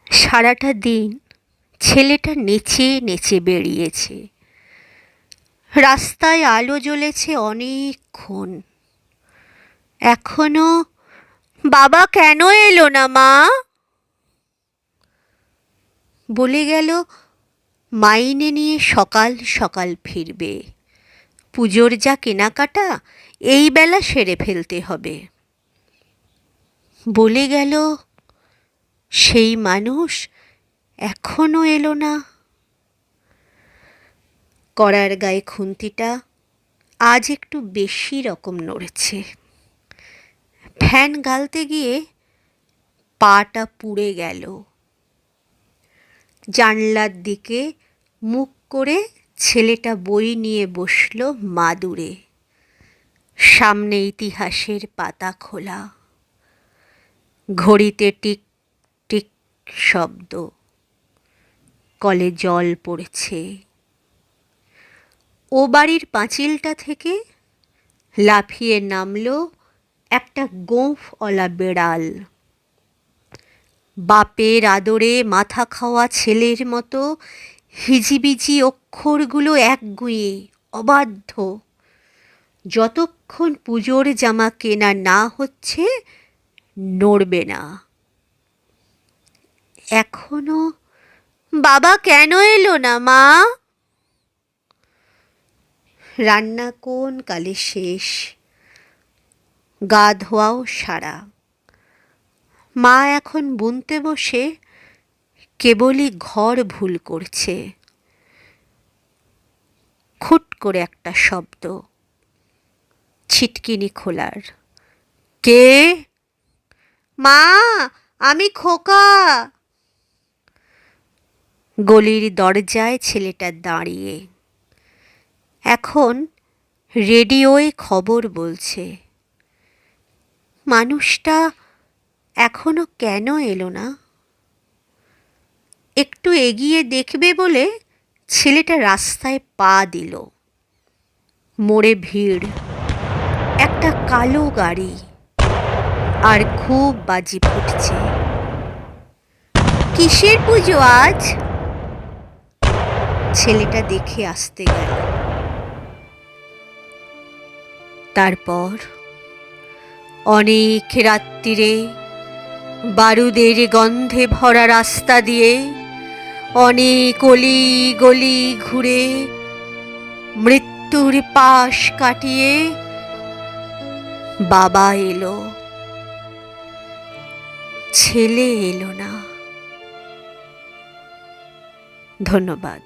সারাটা দিন ছেলেটা নেচে নেচে বেরিয়েছে। রাস্তায় আলো জ্বলেছে অনেকক্ষণ। এখনো বাবা কেন এলো না মা? বলে গেল মাইনে নিয়ে সকাল সকাল ফিরবে, পুজোর যা কেনাকাটা এই বেলা সেরে ফেলতে হবে। বলে গেল সেই মানুষ এখনো এলো না। কড়ার গায়ে খুন্তিটা আজ একটু বেশি রকম নড়েছে। ফ্যান গালতে গিয়ে পাটা পুড়ে গেল। জানলার দিকে মুখ করে ছেলেটা বই নিয়ে বসল মাদুরে। সামনে ইতিহাসের পাতা খোলা, ঘড়িতে টিক টিক শব্দ, কলে জল পড়েছে। ও বাড়ির পাঁচিলটা থেকে লাফিয়ে নামল একটা গোঁফওয়ালা বেড়াল। বাপের আদরে মাথা খাওয়া ছেলের মতো হিজিবিজি অক্ষরগুলো একগুঁয়ে অবাধ্য। যতক্ষণ পুজোর জামা কেনা না হচ্ছে নড়বে না। এখনো বাবা কেন এলো না মা? রান্না কোন কালে শেষ, গা ধোয়াও সারা। মা এখন বুনতে বসে কেবলই ঘর ভুল করছে। খুট করে একটা শব্দ, ছিটকিনি খোলার। কে? মা, আমি খোকা। গলির দরজায় ছেলেটা দাঁড়িয়ে। এখন রেডিওয়ে খবর বলছে। মানুষটা এখনো কেন এলো না? একটু এগিয়ে দেখবে বলে ছেলেটা রাস্তায় পা দিল। মোড়ে ভিড়, একটা কালো গাড়ি, আর খুব বাজি ফুটছে। কিসের পুজো আজ? ছেলেটা দেখে আসতে গেল। তারপর অনেক রাত্রিরে বারুদের গন্ধে ভরা রাস্তা দিয়ে অনেক অলি গলি ঘুরে মৃত্যুর পাশ কাটিয়ে বাবা এলো, ছেলে এলো না। ধন্যবাদ।